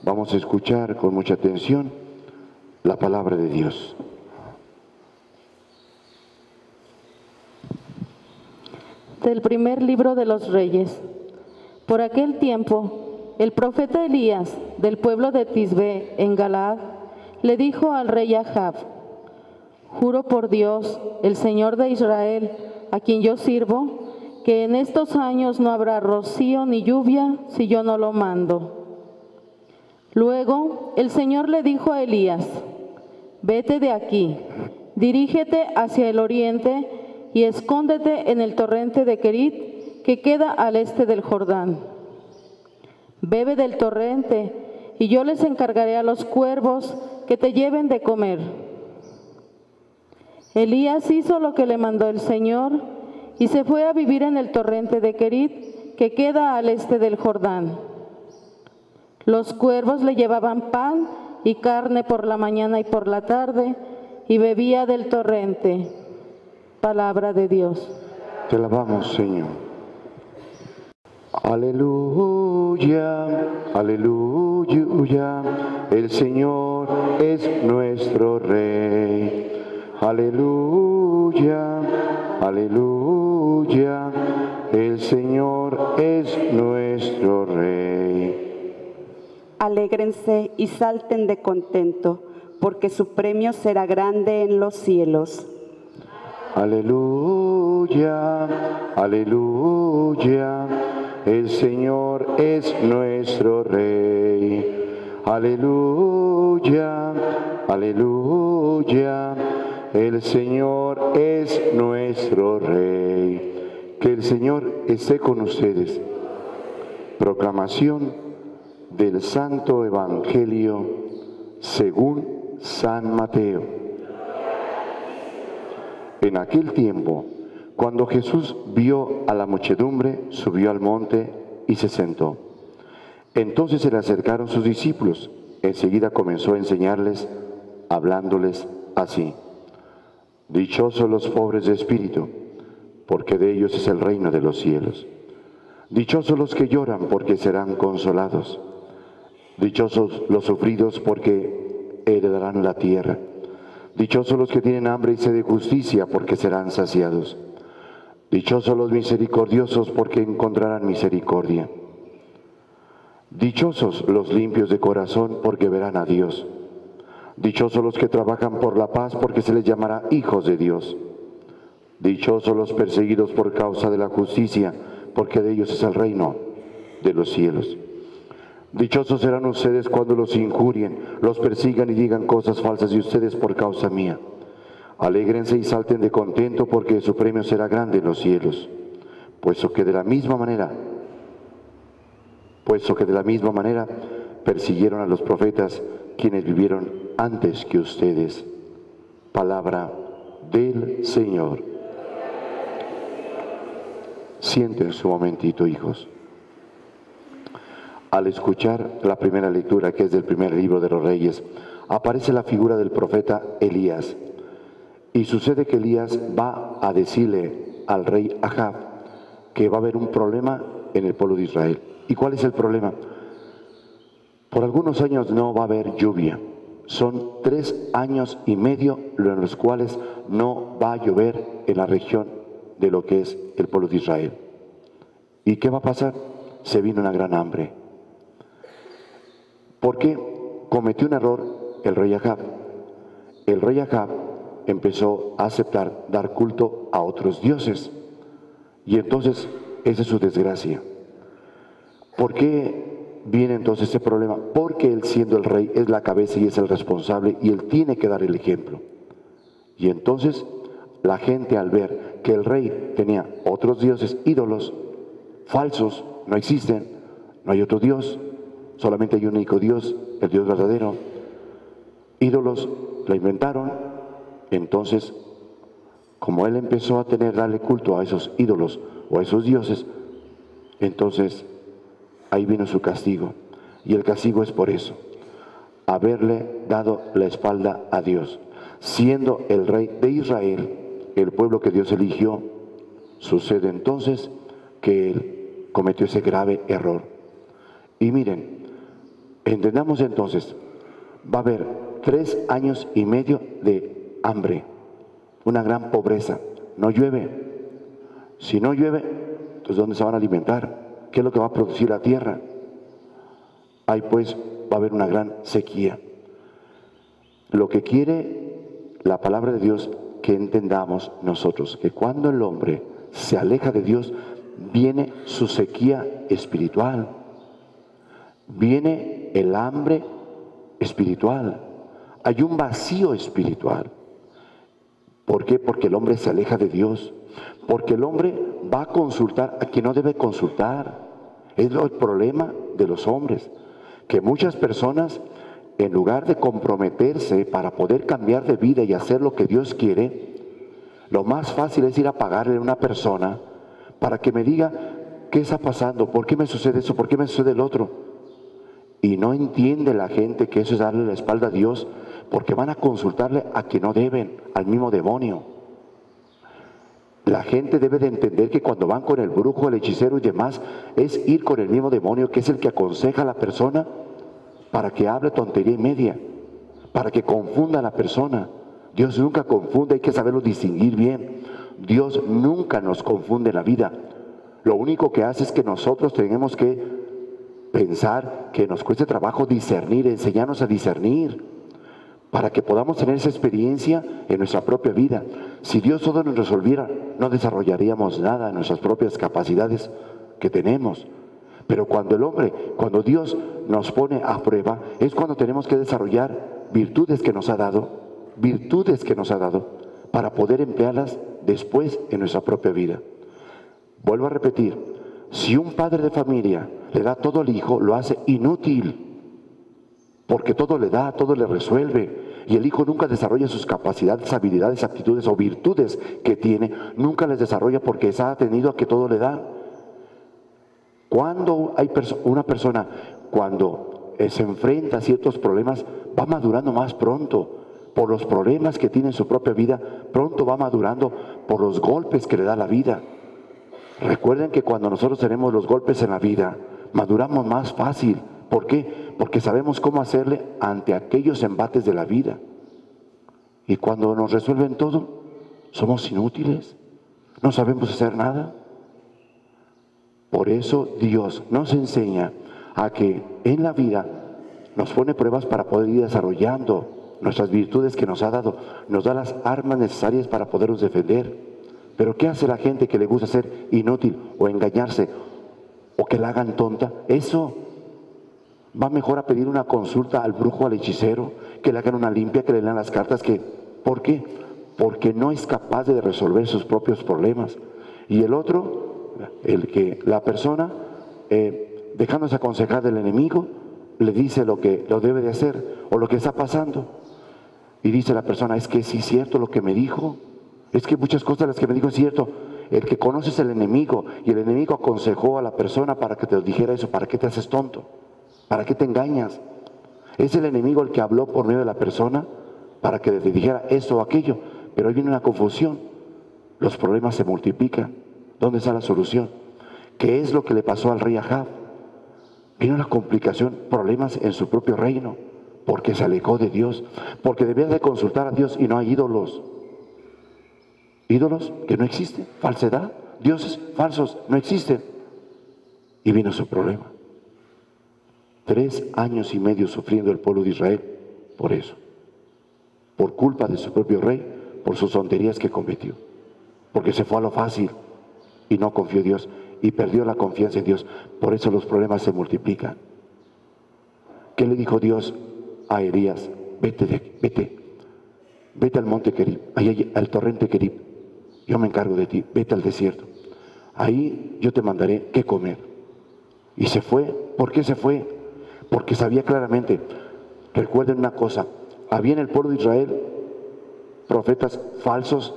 Vamos a escuchar con mucha atención la palabra de Dios. Del primer libro de los Reyes. Por aquel tiempo, el profeta Elías, del pueblo de Tisbe, en Galaad, le dijo al rey Ahab: Juro por Dios, el Señor de Israel, a quien yo sirvo, que en estos años no habrá rocío ni lluvia si yo no lo mando. Luego el Señor le dijo a Elías: Vete de aquí, dirígete hacia el oriente y escóndete en el torrente de Querit, que queda al este del Jordán. Bebe del torrente, y yo les encargaré a los cuervos que te lleven de comer. Elías hizo lo que le mandó el Señor y se fue a vivir en el torrente de Querit, que queda al este del Jordán. Los cuervos le llevaban pan y carne por la mañana y por la tarde, y bebía del torrente. Palabra de Dios. Te alabamos, Señor. Aleluya, aleluya, el Señor es nuestro Rey. Aleluya, aleluya, el Señor es nuestro Rey. Alégrense y salten de contento, porque su premio será grande en los cielos. Aleluya, aleluya, el Señor es nuestro Rey. Aleluya, aleluya, el Señor es nuestro Rey. Que el Señor esté con ustedes. Proclamación del Santo Evangelio según San Mateo. En aquel tiempo, cuando Jesús vio a la muchedumbre, subió al monte y se sentó. Entonces se le acercaron sus discípulos. Enseguida comenzó a enseñarles, hablándoles así: Dichosos los pobres de espíritu, porque de ellos es el reino de los cielos. Dichosos los que lloran, porque serán consolados. Dichosos los sufridos, porque heredarán la tierra. Dichosos los que tienen hambre y sed de justicia, porque serán saciados. Dichosos los misericordiosos, porque encontrarán misericordia. Dichosos los limpios de corazón, porque verán a Dios. Dichosos los que trabajan por la paz, porque se les llamará hijos de Dios. Dichosos los perseguidos por causa de la justicia, porque de ellos es el reino de los cielos. Dichosos serán ustedes cuando los injurien, los persigan y digan cosas falsas de ustedes por causa mía. Alégrense y salten de contento, porque su premio será grande en los cielos. Puesto que de la misma manera persiguieron a los profetas quienes vivieron antes que ustedes. Palabra del Señor. Siéntense un momentito, hijos. Al escuchar la primera lectura, que es del primer libro de los Reyes, aparece la figura del profeta Elías. Y sucede que Elías va a decirle al rey Ahab que va a haber un problema en el pueblo de Israel. ¿Y cuál es el problema? Por algunos años no va a haber lluvia. Son 3 años y medio en los cuales no va a llover en la región de lo que es el pueblo de Israel. ¿Y qué va a pasar? Se vino una gran hambre. Porque cometió un error el rey Ahab. El rey Ahab empezó a aceptar dar culto a otros dioses. Y entonces esa es su desgracia. ¿Por qué viene entonces ese problema? Porque él, siendo el rey, es la cabeza y es el responsable, y él tiene que dar el ejemplo. Y entonces la gente, al ver que el rey tenía otros dioses, ídolos falsos, no existen, no hay otro Dios, solamente hay un único Dios, el Dios verdadero. Ídolos la inventaron. Entonces, como él empezó a darle culto a esos ídolos o a esos dioses, entonces ahí vino su castigo. Y el castigo es por eso: haberle dado la espalda a Dios. Siendo el rey de Israel, el pueblo que Dios eligió, sucede entonces que él cometió ese grave error. Y miren, Entendamos entonces, va a haber 3 años y medio de hambre, una gran pobreza. No llueve. Si no llueve, entonces ¿dónde se van a alimentar? ¿Qué es lo que va a producir la tierra? Ahí pues va a haber una gran sequía. Lo que quiere la palabra de Dios que entendamos nosotros, que cuando el hombre se aleja de Dios, viene su sequía espiritual, viene el hambre espiritual, hay un vacío espiritual. ¿Por qué? Porque el hombre se aleja de Dios, porque el hombre va a consultar a quien no debe consultar. Es el problema de los hombres, que muchas personas, en lugar de comprometerse para poder cambiar de vida y hacer lo que Dios quiere, lo más fácil es ir a pagarle a una persona para que me diga qué está pasando, por qué me sucede eso, por qué me sucede el otro. Y no entiende la gente que eso es darle la espalda a Dios, porque van a consultarle a quien no deben, al mismo demonio. La gente debe de entender que cuando van con el brujo, el hechicero y demás, es ir con el mismo demonio, que es el que aconseja a la persona para que hable tontería y media, para que confunda a la persona. Dios nunca confunde, hay que saberlo distinguir bien. Dios nunca nos confunde en la vida. Lo único que hace es que nosotros tenemos que pensar, que nos cueste trabajo discernir, enseñarnos a discernir, para que podamos tener esa experiencia en nuestra propia vida. Si Dios todo nos resolviera, no desarrollaríamos nada en nuestras propias capacidades que tenemos. Pero cuando Dios nos pone a prueba, es cuando tenemos que desarrollar virtudes que nos ha dado, para poder emplearlas después en nuestra propia vida. Vuelvo a repetir, si un padre de familia le da todo al hijo, lo hace inútil, porque todo le da, todo le resuelve, y el hijo nunca desarrolla sus capacidades, habilidades, aptitudes o virtudes que tiene, nunca les desarrolla porque se ha tenido a que todo le da. Cuando hay una persona, cuando se enfrenta a ciertos problemas, va madurando más pronto por los problemas que tiene en su propia vida, pronto va madurando por los golpes que le da la vida. Recuerden que cuando nosotros tenemos los golpes en la vida, maduramos más fácil. ¿Por qué? Porque sabemos cómo hacerle ante aquellos embates de la vida. Y cuando nos resuelven todo, somos inútiles, no sabemos hacer nada. Por eso Dios nos enseña a que en la vida nos pone pruebas para poder ir desarrollando nuestras virtudes que nos ha dado, nos da las armas necesarias para podernos defender. Pero ¿qué hace la gente que le gusta ser inútil o engañarse o que la hagan tonta? Eso va mejor a pedir una consulta al brujo, al hechicero, que le hagan una limpia, que le lean las cartas. ¿Por qué? Porque no es capaz de resolver sus propios problemas. Y el otro, la persona, dejándose aconsejar del enemigo, le dice lo que lo debe de hacer o lo que está pasando. Y dice la persona, es que sí es cierto lo que me dijo, es que muchas cosas de las que me dijo es cierto. El que conoce es el enemigo, y el enemigo aconsejó a la persona para que te dijera eso. ¿Para qué te haces tonto? ¿Para qué te engañas? Es el enemigo el que habló por medio de la persona para que te dijera esto o aquello. Pero hoy viene una confusión, los problemas se multiplican. ¿Dónde está la solución? ¿Qué es lo que le pasó al rey Ahab? Vino la complicación, problemas en su propio reino, porque se alejó de Dios, porque debía de consultar a Dios y no hay ídolos. Ídolos que no existen, falsedad, dioses falsos no existen. Y vino su problema. 3 años y medio sufriendo el pueblo de Israel por eso, por culpa de su propio rey, por sus tonterías que cometió, porque se fue a lo fácil y no confió en Dios y perdió la confianza en Dios. Por eso los problemas se multiplican. ¿Qué le dijo Dios a Elías? Vete al monte Querib, ahí al torrente Querib. Yo me encargo de ti, vete al desierto. Ahí yo te mandaré qué comer. Y se fue. ¿Por qué se fue? Porque sabía claramente. Recuerden una cosa, había en el pueblo de Israel profetas falsos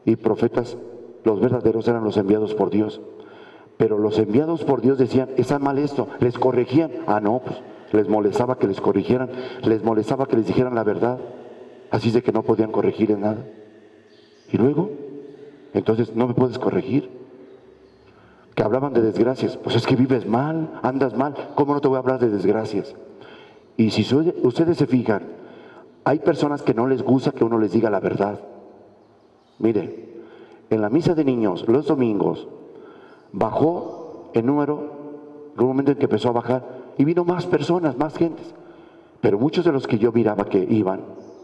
y profetas, los verdaderos eran los enviados por Dios. Pero los enviados por Dios decían, está mal esto, les corregían. Ah, no, pues les molestaba que les corrigieran, les molestaba que les dijeran la verdad. Así de que no podían corregir en nada. Y luego, entonces, ¿no me puedes corregir? Que hablaban de desgracias. Pues es que vives mal, andas mal. ¿Cómo no te voy a hablar de desgracias? Y si ustedes se fijan, hay personas que no les gusta que uno les diga la verdad. Mire, en la misa de niños, los domingos, bajó el número, en un momento en que empezó a bajar, y vino más personas, más gentes. Pero muchos de los que yo miraba que iban,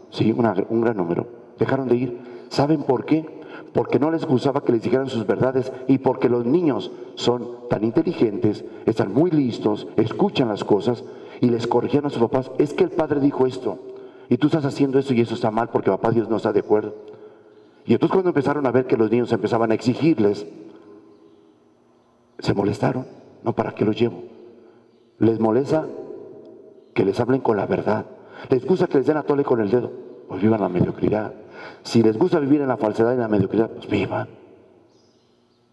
sí, un gran número, dejaron de ir. ¿Saben por qué? Porque no les gustaba que les dijeran sus verdades y porque los niños son tan inteligentes, están muy listos, escuchan las cosas y les corrigían a sus papás. Es que el padre dijo esto y tú estás haciendo esto y eso está mal porque papá Dios no está de acuerdo. Y entonces cuando empezaron a ver que los niños empezaban a exigirles, se molestaron. No, ¿para qué los llevo? Les molesta que les hablen con la verdad. Les gusta que les den a tole con el dedo, pues vivan la mediocridad. Si les gusta vivir en la falsedad y en la mediocridad, pues vivan.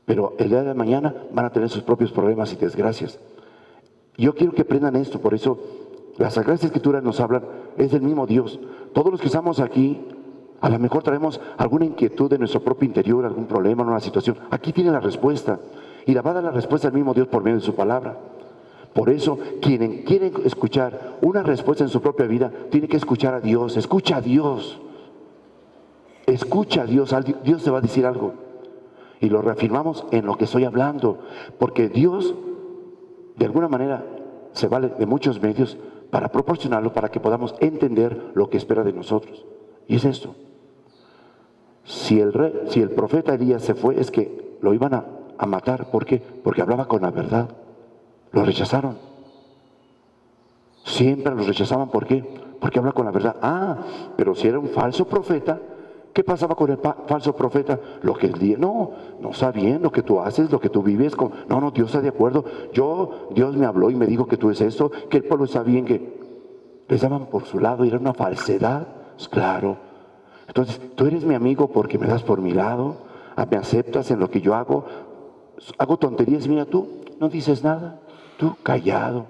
Pero el día de mañana van a tener sus propios problemas y desgracias. Yo quiero que aprendan esto, por eso las Sagradas Escrituras nos hablan, es del mismo Dios. Todos los que estamos aquí, a lo mejor traemos alguna inquietud de nuestro propio interior, algún problema, una situación. Aquí tiene la respuesta. Y la va a dar la respuesta al mismo Dios por medio de su palabra. Por eso, quien quiere escuchar una respuesta en su propia vida, tiene que escuchar a Dios. Escucha a Dios. Escucha a Dios. Dios te va a decir algo. Y lo reafirmamos en lo que estoy hablando. Porque Dios, de alguna manera, se vale de muchos medios para proporcionarlo, para que podamos entender lo que espera de nosotros. Y es esto. Si el profeta Elías se fue, es que lo iban a matar. ¿Por qué? Porque hablaba con la verdad. Lo rechazaron. Siempre los rechazaban. ¿Por qué? Porque habla con la verdad. Pero si era un falso profeta, ¿qué pasaba con el falso profeta? Lo que él dice, no está bien lo que tú haces, lo que tú vives. No, Dios está de acuerdo. Dios me habló y me dijo que tú es esto, que el pueblo está bien, que les daban por su lado y era una falsedad. Pues claro. Entonces, tú eres mi amigo porque me das por mi lado, me aceptas en lo que yo hago tonterías, mira, tú no dices nada. Tú callado,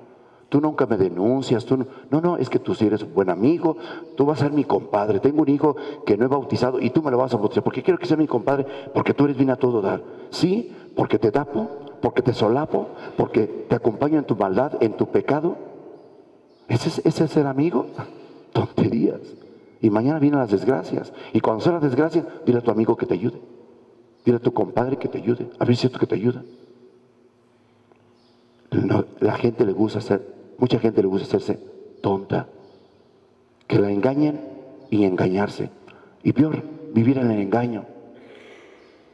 tú nunca me denuncias, no, es que tú sí eres un buen amigo, tú vas a ser mi compadre, tengo un hijo que no he bautizado y tú me lo vas a bautizar, porque quiero que sea mi compadre, porque tú eres bien a todo dar, sí, porque te tapo, porque te solapo, porque te acompaño en tu maldad, en tu pecado. ¿Ese es ser amigo? Tonterías. Y mañana vienen las desgracias, y cuando sea la desgracia, dile a tu amigo que te ayude, dile a tu compadre que te ayude, a ver si es cierto que te ayuda. No, mucha gente le gusta hacerse tonta, que la engañen y engañarse. Y peor, vivir en el engaño.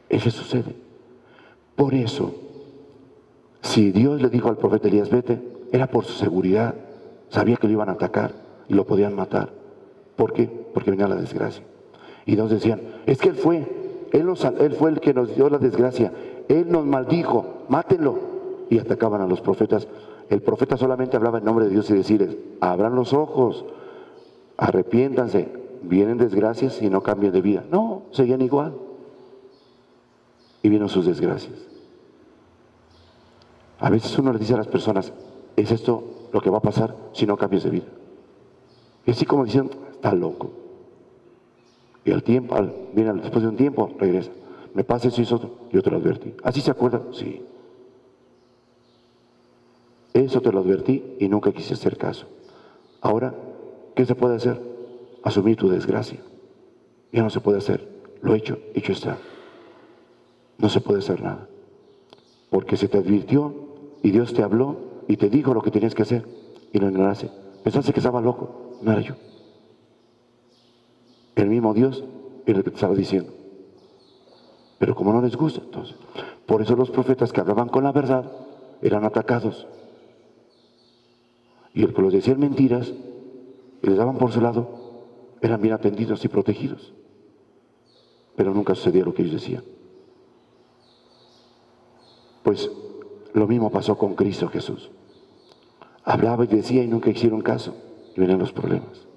Eso sucede. Por eso, si Dios le dijo al profeta Elías, vete, era por su seguridad. Sabía que lo iban a atacar y lo podían matar. ¿Por qué? Porque venía la desgracia. Y nos decían, es que él fue el que nos dio la desgracia. Él nos maldijo, mátenlo. Y atacaban a los profetas. El profeta solamente hablaba en nombre de Dios y decirles, abran los ojos, arrepiéntanse, vienen desgracias y no cambien de vida. No, seguían igual. Y vieron sus desgracias. A veces uno le dice a las personas, ¿es esto lo que va a pasar si no cambias de vida? Y así como dicen, está loco. Y al tiempo, después de un tiempo, regresa. Me pasa eso y eso, yo te lo advertí. ¿Así se acuerdan? Sí. Eso te lo advertí y nunca quise hacer caso. Ahora, ¿qué se puede hacer? Asumir tu desgracia. Ya no se puede hacer. Lo hecho está. No se puede hacer nada. Porque se te advirtió y Dios te habló y te dijo lo que tenías que hacer y lo ignoraste. Pensaste que estaba loco. No era yo. El mismo Dios era el que te estaba diciendo. Pero como no les gusta, entonces. Por eso los profetas que hablaban con la verdad eran atacados. Y el que los decían mentiras y les daban por su lado, eran bien atendidos y protegidos. Pero nunca sucedía lo que ellos decían. Pues lo mismo pasó con Cristo Jesús. Hablaba y decía y nunca hicieron caso. Y venían los problemas.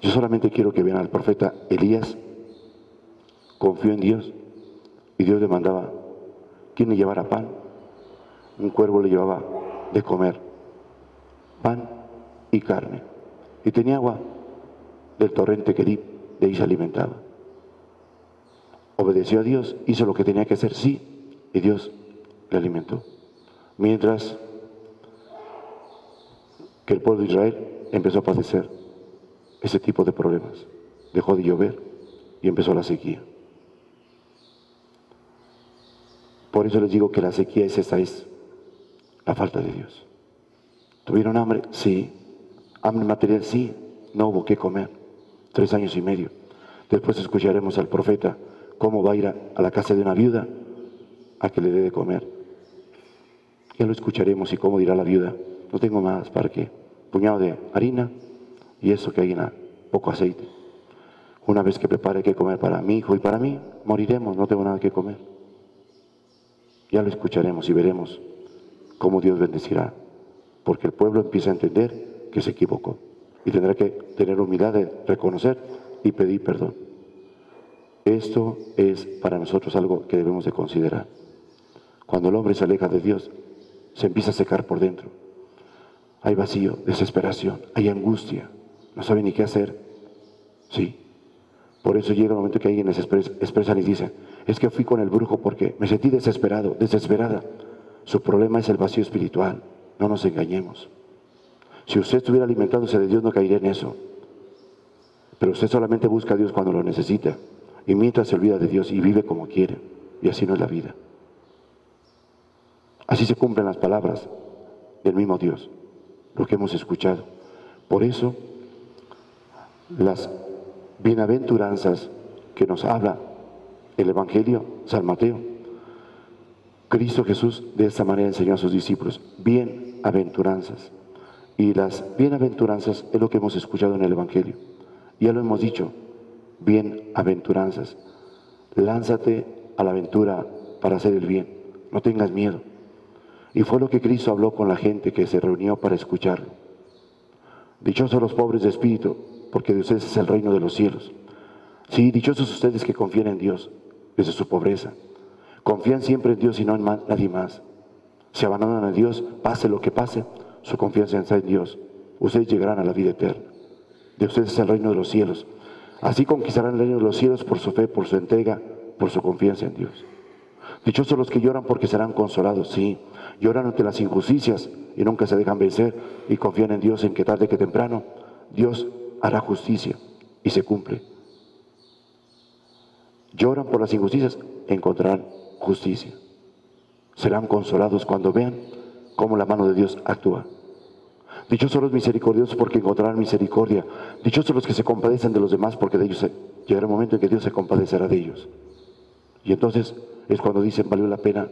Yo solamente quiero que vean al profeta Elías. Confió en Dios. Y Dios le mandaba, ¿quién le llevara pan? Un cuervo le llevaba de comer pan y carne. Y tenía agua del torrente Querib, de ahí se alimentaba. Obedeció a Dios, hizo lo que tenía que hacer, sí, y Dios le alimentó. Mientras que el pueblo de Israel empezó a padecer ese tipo de problemas. Dejó de llover y empezó la sequía. Por eso les digo que la sequía es la falta de Dios. ¿Tuvieron hambre? Sí. ¿Hambre material? Sí. No hubo qué comer. 3 años y medio. Después escucharemos al profeta cómo va a ir a la casa de una viuda a que le dé de comer. Ya lo escucharemos y cómo dirá la viuda: no tengo más, ¿para qué? Puñado de harina y eso que hay en poco aceite. Una vez que prepare que comer para mi hijo y para mí, moriremos, no tengo nada que comer. Ya lo escucharemos y veremos cómo Dios bendecirá, porque el pueblo empieza a entender que se equivocó y tendrá que tener humildad de reconocer y pedir perdón. Esto es para nosotros algo que debemos de considerar. Cuando el hombre se aleja de Dios, se empieza a secar por dentro. Hay vacío, desesperación, hay angustia, no sabe ni qué hacer. Sí, por eso llega el momento que alguien les expresan y dicen: es que fui con el brujo porque me sentí desesperado, desesperada. Su problema es el vacío espiritual, no nos engañemos. Si usted estuviera alimentándose de Dios, no caería en eso. Pero usted solamente busca a Dios cuando lo necesita, y mientras se olvida de Dios y vive como quiere, y así no es la vida. Así se cumplen las palabras del mismo Dios, lo que hemos escuchado. Por eso, las bienaventuranzas que nos habla el Evangelio, San Mateo, Cristo Jesús de esta manera enseñó a sus discípulos: bienaventuranzas. Y las bienaventuranzas es lo que hemos escuchado en el Evangelio. Ya lo hemos dicho, bienaventuranzas. Lánzate a la aventura para hacer el bien, no tengas miedo. Y fue lo que Cristo habló con la gente que se reunió para escucharlo. Dichosos los pobres de espíritu, porque de ustedes es el reino de los cielos. Sí, dichosos ustedes que confían en Dios desde su pobreza. Confían siempre en Dios y no en nadie más. Se abandonan a Dios, pase lo que pase, su confianza está en Dios. Ustedes llegarán a la vida eterna. De ustedes es el reino de los cielos. Así conquistarán el reino de los cielos por su fe, por su entrega, por su confianza en Dios. Dichosos los que lloran porque serán consolados. Sí, lloran ante las injusticias y nunca se dejan vencer y confían en Dios, en que tarde que temprano Dios hará justicia y se cumple. Lloran por las injusticias, encontrarán justicia. Serán consolados cuando vean cómo la mano de Dios actúa. Dichosos los misericordiosos porque encontrarán misericordia. Dichosos los que se compadecen de los demás porque de ellos llegará un momento en que Dios se compadecerá de ellos. Y entonces es cuando dicen: valió la pena.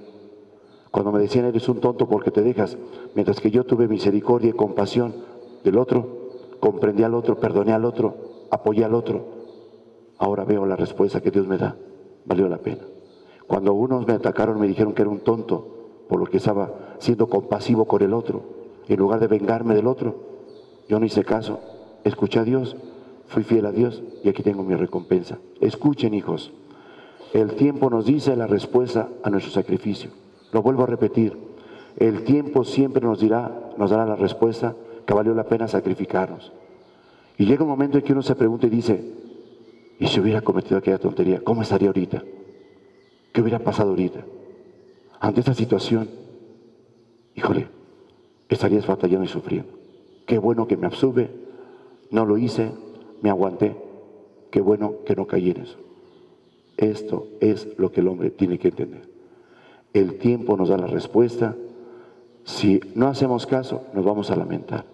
Cuando me decían: eres un tonto porque te dejas, mientras que yo tuve misericordia y compasión del otro, comprendí al otro, perdoné al otro, apoyé al otro, ahora veo la respuesta que Dios me da. Valió la pena. Cuando unos me atacaron, me dijeron que era un tonto por lo que estaba siendo compasivo con el otro, en lugar de vengarme del otro, yo no hice caso, escuché a Dios, fui fiel a Dios y aquí tengo mi recompensa. Escuchen, hijos, el tiempo nos dice la respuesta a nuestro sacrificio. Lo vuelvo a repetir, el tiempo siempre nos dará la respuesta que valió la pena sacrificarnos. Y llega un momento en que uno se pregunta y dice: ¿y si hubiera cometido aquella tontería? ¿Cómo estaría ahorita? ¿Qué hubiera pasado ahorita? Ante esta situación, híjole, estarías batallando y sufriendo. Qué bueno que me abstuve, no lo hice, me aguanté. Qué bueno que no caí en eso. Esto es lo que el hombre tiene que entender. El tiempo nos da la respuesta. Si no hacemos caso, nos vamos a lamentar.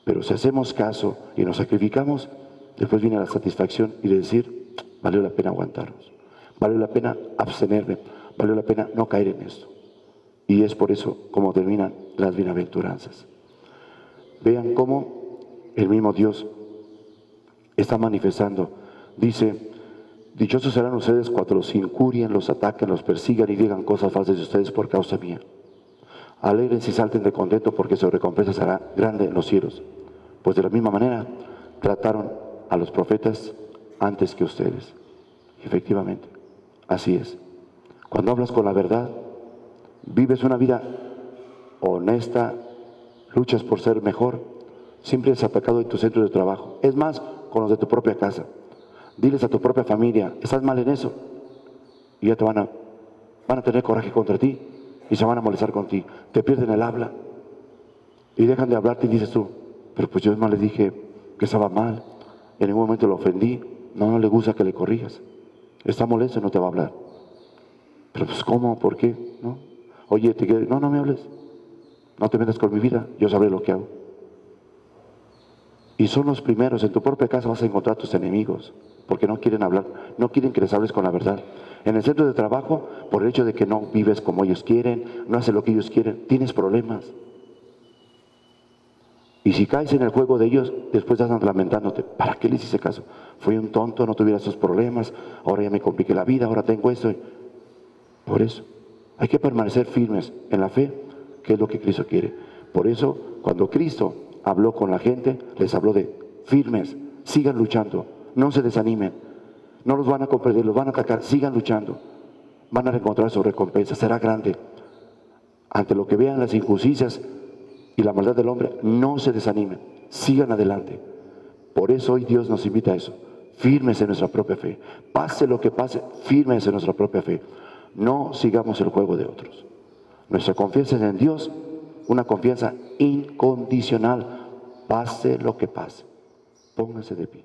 Pero si hacemos caso y nos sacrificamos, después viene la satisfacción y de decir: valió la pena aguantarnos, valió la pena abstenerme, valió la pena no caer en esto. Y es por eso como terminan las bienaventuranzas. Vean cómo el mismo Dios está manifestando. Dice: dichosos serán ustedes cuando los injurien, los ataquen, los persigan y digan cosas falsas de ustedes por causa mía. Alégrense y salten de contento, porque su recompensa será grande en los cielos. Pues de la misma manera trataron a los profetas antes que ustedes. Efectivamente, así es. Cuando hablas con la verdad, vives una vida honesta, luchas por ser mejor, siempre es atacado en tu centro de trabajo. Es más, con los de tu propia casa. Diles a tu propia familia: estás mal en eso. Y ya te van a tener coraje contra ti y se van a molestar contigo. Te pierden el habla. Y dejan de hablarte y dices tú, pero pues yo más le dije que estaba mal, en ningún momento lo ofendí, no le gusta que le corrijas, está molesto y no te va a hablar. Pero pues ¿cómo? ¿Por qué? ¿No? Oye, no me hables, no te metas con mi vida, yo sabré lo que hago. Y son los primeros, en tu propia casa vas a encontrar tus enemigos, porque no quieren hablar, no quieren que les hables con la verdad. En el centro de trabajo, por el hecho de que no vives como ellos quieren, no haces lo que ellos quieren, tienes problemas. Y si caes en el juego de ellos, después estás lamentándote, ¿para qué les hice caso? Fui un tonto, no tuviera esos problemas, ahora ya me compliqué la vida, ahora tengo esto. Por eso, hay que permanecer firmes en la fe, que es lo que Cristo quiere. Por eso, cuando Cristo habló con la gente, les habló de firmes, sigan luchando, no se desanimen, no los van a comprender, los van a atacar, sigan luchando, van a encontrar su recompensa, será grande. Ante lo que vean las injusticias y la maldad del hombre, no se desanimen, sigan adelante. Por eso hoy Dios nos invita a eso, firmes en nuestra propia fe, pase lo que pase, firmes en nuestra propia fe, no sigamos el juego de otros. Nuestra confianza es en Dios, una confianza incondicional, pase lo que pase. Pónganse de pie.